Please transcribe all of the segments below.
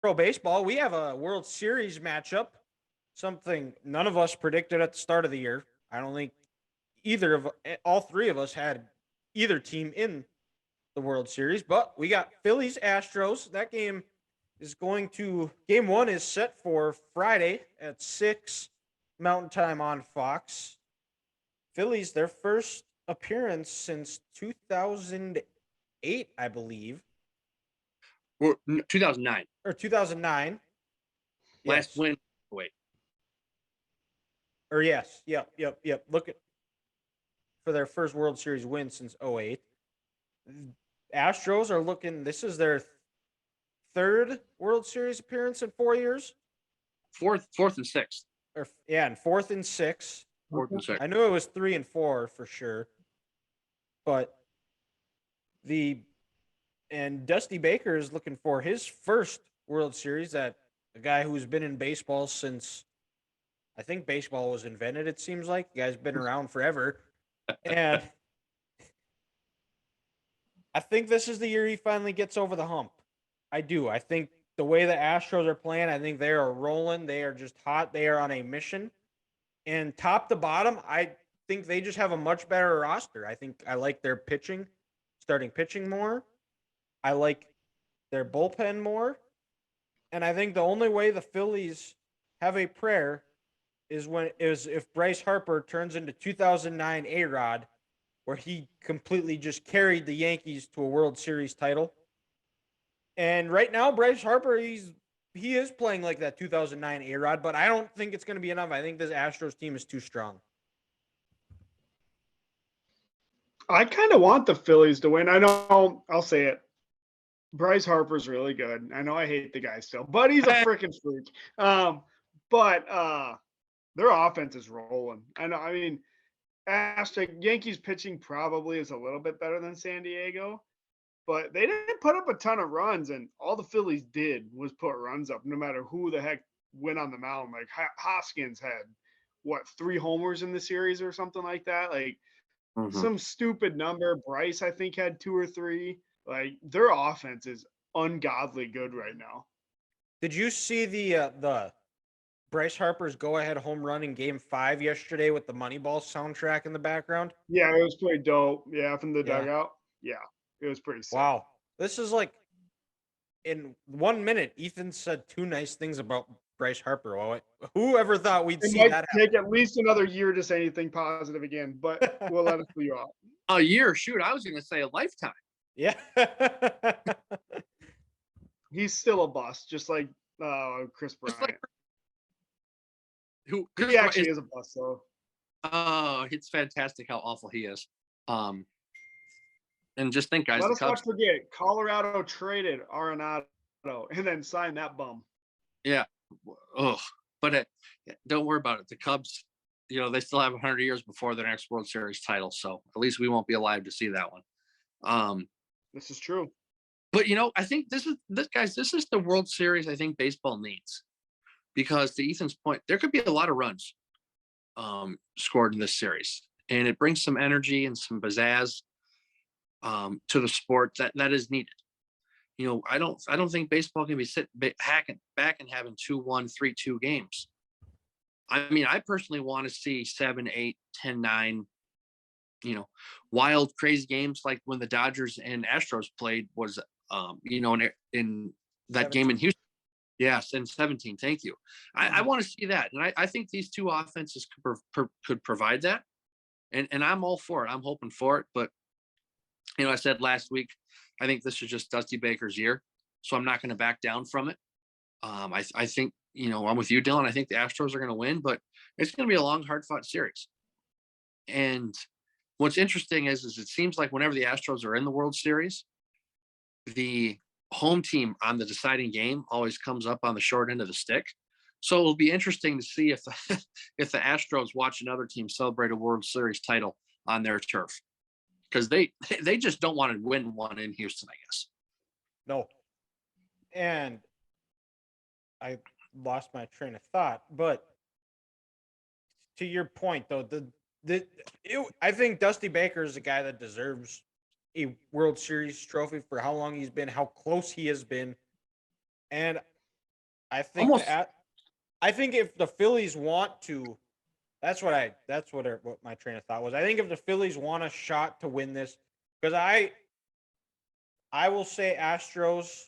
Pro baseball, we have a World Series matchup, something none of us predicted at the start of the year. I don't think all three of us had either team in the World Series, but we got Phillies Astros. That game one is set for Friday at 6 Mountain Time on Fox. Phillies, their first appearance since 2008, I believe, Or 2009. or 2009. Last Yes. win. Wait. Or yes. Yep. Look at for their first World Series win since '08. Astros are looking, this is their third World Series appearance in 4 years. Fourth and sixth. Or yeah, and fourth and six. Fourth and sixth. I knew it was 3 and 4 for sure. But the and Dusty Baker is looking for his first World Series, that a guy who's been in baseball since I think baseball was invented, it seems like. The guy's been around forever. And I think this is the year he finally gets over the hump. I do. I think the way the Astros are playing, I think they are rolling. They are just hot. They are on a mission. And top to bottom, I think they just have a much better roster. I think I like their pitching, starting pitching more. I like their bullpen more. And I think the only way the Phillies have a prayer is if Bryce Harper turns into 2009 A-Rod, where he completely just carried the Yankees to a World Series title. And right now, Bryce Harper, he is playing like that 2009 A-Rod, but I don't think it's going to be enough. I think this Astros team is too strong. I kind of want the Phillies to win. I know, I'll say it. Bryce Harper's really good. I know I hate the guy still, but he's a freaking freak. But their offense is rolling. I mean, Yankees pitching probably is a little bit better than San Diego, but they didn't put up a ton of runs, and all the Phillies did was put runs up, no matter who the heck went on the mound. Like Hoskins had, 3 homers in the series or something like that? Like some stupid number. Bryce, I think, had 2 or 3. Like their offense is ungodly good right now. Did you see the Bryce Harper's go-ahead home run in Game 5 yesterday with the Moneyball soundtrack in the background? Yeah, it was pretty dope. Yeah, from the dugout. Yeah, it was pretty sick. Wow. This is like, in 1 minute, Ethan said 2 nice things about Bryce Harper. Well, whoever thought we'd see that happen? Take at least another year to say anything positive again, but we'll let us see you off. A year? Shoot, I was going to say a lifetime. Yeah. He's still a bust, just like Chris Bryant. Like, he actually is a bust, though. Oh, it's fantastic how awful he is. And just think, guys. Let us not forget, Colorado traded Arenado and then signed that bum. Yeah. Oh, but don't worry about it. The Cubs, they still have 100 years before their next World Series title, so at least we won't be alive to see that one. This is true. But I think this is the World Series I think baseball needs, because to Ethan's point, there could be a lot of runs scored in this series, and it brings some energy and some pizzazz to the sport that is needed. I don't think baseball can be hacking back and having 2-1, 3-2 games. I mean, I personally want to see 7, 8, 10, 9, wild, crazy games like when the Dodgers and Astros played was, in that 17. Game in Houston. Yes, and 17. Thank you. I want to see that, and I think these two offenses could provide that, and I'm all for it. I'm hoping for it, but I said last week, I think this is just Dusty Baker's year, so I'm not going to back down from it. I think, I'm with you, Dylan. I think the Astros are going to win, but it's going to be a long, hard-fought series. And what's interesting is it seems like whenever the Astros are in the World Series, the home team on the deciding game always comes up on the short end of the stick. So it'll be interesting to see if the Astros watch another team celebrate a World Series title on their turf, because they just don't want to win one in Houston, I guess. No. And I lost my train of thought, but to your point, though, I think Dusty Baker is a guy that deserves a World Series trophy for how long he's been, how close he has been. And I think Almost. I think if the Phillies want to, what my train of thought was. I think if the Phillies want a shot to win this, because I will say Astros,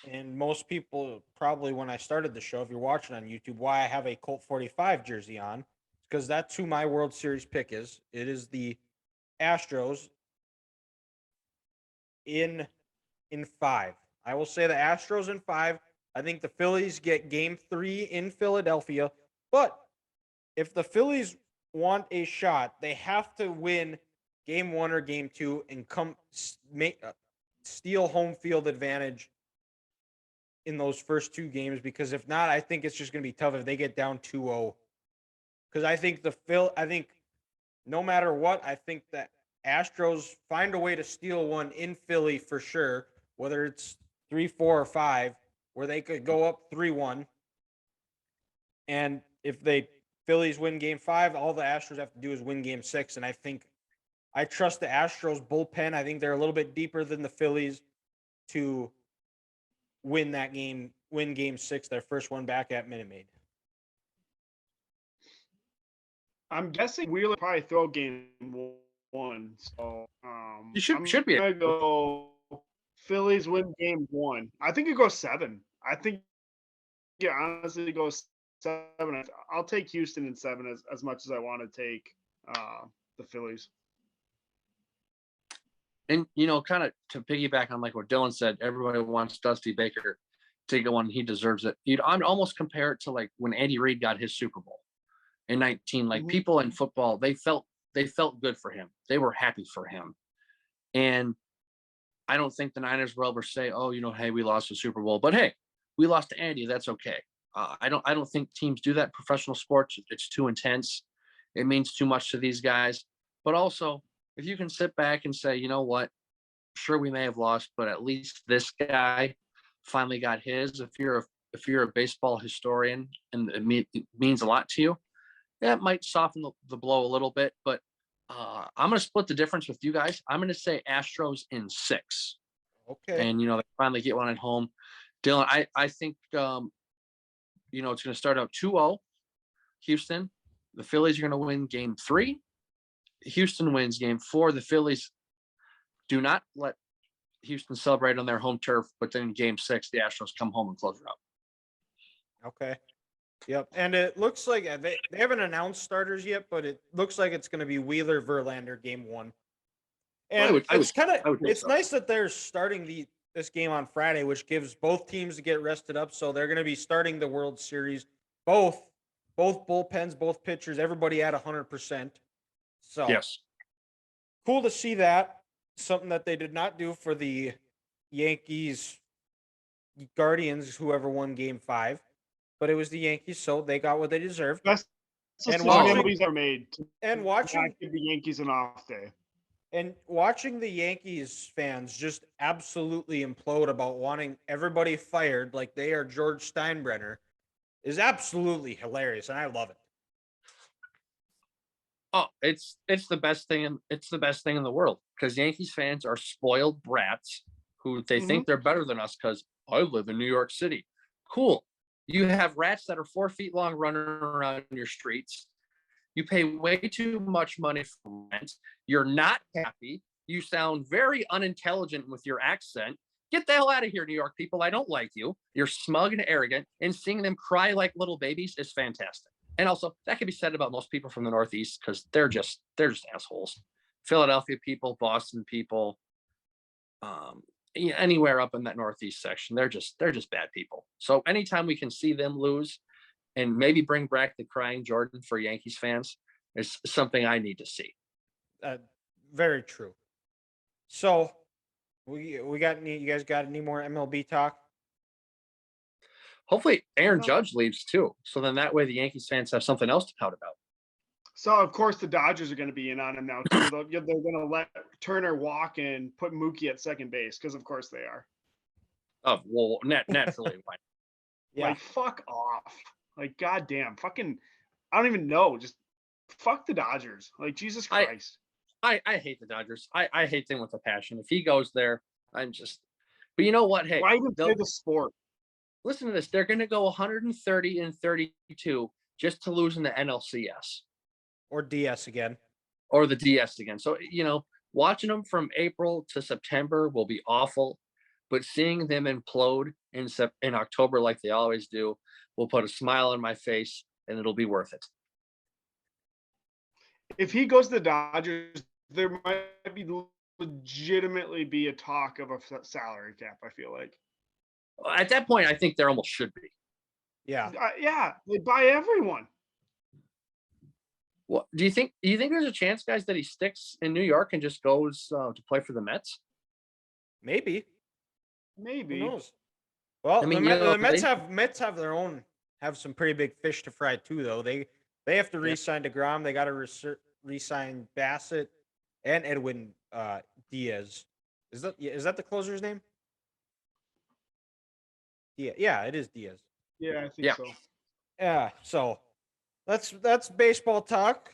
and most people probably when I started the show, if you're watching on YouTube, why I have a Colt 45 jersey on, because that's who my World Series pick is. It is the Astros in 5. I will say the Astros in 5. I think the Phillies get game 3 in Philadelphia, but if the Phillies want a shot, they have to win game 1 or game 2 and steal home field advantage in those first 2 games, because if not, I think it's just going to be tough if they get down 2-0. Because I think I think no matter what, I think that Astros find a way to steal one in Philly for sure, whether it's 3, 4, or 5, where they could go up 3-1. And if they Phillies win game 5, all the Astros have to do is win game 6. And I trust the Astros bullpen. I think they're a little bit deeper than the Phillies to win that game, win game 6, their first one back at Minute Maid. I'm guessing Wheeler probably throw game 1. So You should be. I'm gonna go Phillies win game 1. I think it goes 7. I think honestly it goes 7. I'll take Houston in 7 as much as I want to take the Phillies. And kind of to piggyback on like what Dylan said, everybody wants Dusty Baker to get one. He deserves it. I'd almost compare it to like when Andy Reid got his Super Bowl in 19. Like people in football, they felt good for him. They were happy for him. And I don't think the Niners will ever say, oh, hey, we lost the Super Bowl, but hey, we lost to Andy. That's okay. I don't think teams do that in professional sports. It's too intense. It means too much to these guys. But also, if you can sit back and say, you know what, sure, we may have lost, but at least this guy finally got his. If you're a baseball historian and it means a lot to you, that might soften the blow a little bit. But I'm going to split the difference with you guys. I'm going to say Astros in 6. Okay. And, they finally get one at home. Dylan, I think, it's going to start out 2-0 Houston. The Phillies are going to win game 3. Houston wins game 4. The Phillies do not let Houston celebrate on their home turf, but then in game 6, the Astros come home and close it out. Okay. Yep. And it looks like they haven't announced starters yet, but it looks like it's going to be Wheeler Verlander game 1. And it's nice that they're starting this game on Friday, which gives both teams to get rested up. So they're going to be starting the World Series, both bullpens, both pitchers, everybody at 100%. So yes, cool to see that. Something that they did not do for the Yankees, Guardians, whoever won game 5, but it was the Yankees, so they got what they deserved. That's and movies are made. Watching give the Yankees an off day. And watching the Yankees fans just absolutely implode about wanting everybody fired like they are George Steinbrenner is absolutely hilarious, and I love it. Oh, it's the best thing, and it's the best thing in the world, because Yankees fans are spoiled brats who they think they're better than us because I live in New York City. Cool. You have rats that are 4 feet long running around your streets. You pay way too much money for rent. You're not happy. You sound very unintelligent with your accent. Get the hell out of here, New York people. I don't like you. You're smug and arrogant, and seeing them cry like little babies is fantastic. And also, that can be said about most people from the Northeast because they're just assholes. Philadelphia people, Boston people, anywhere up in that Northeast section, they're just bad people. So anytime we can see them lose and maybe bring back the crying Jordan for Yankees fans is something I need to see. Very true. So we got you guys got any more MLB talk? Hopefully Aaron Judge leaves too. So then that way the Yankees fans have something else to pout about. So of course the Dodgers are going to be in on him now too. They're going to let Turner walk and put Mookie at second base because of course they are. Oh well, naturally. Yeah. Like fuck off. Like goddamn, fucking. I don't even know. Just fuck the Dodgers. Like Jesus Christ. I hate the Dodgers. I hate them with a passion. If he goes there, I'm just. But you know what? Hey, why even play the sport? listen to this. They're going to go 130-32 just to lose in the NLCS Or DS again. or the DS again. So, watching them from April to September will be awful, but seeing them implode in October like they always do will put a smile on my face, and it'll be worth it. If he goes to the Dodgers, there might be legitimately be a talk of a salary cap. I feel like. At that point, I think there almost should be. Yeah. Yeah, they buy everyone. What do you think? Do you think there's a chance, guys, that he sticks in New York and just goes to play for the Mets? Maybe. Maybe. Who knows? Well, I mean, the Mets they- have some pretty big fish to fry too, though. They have to Yeah. re-sign DeGrom. They got to re-sign Bassett and Edwin Diaz. Is that the closer's name? Yeah, it is Diaz. Yeah, I think Yeah. so. Yeah, so that's baseball talk.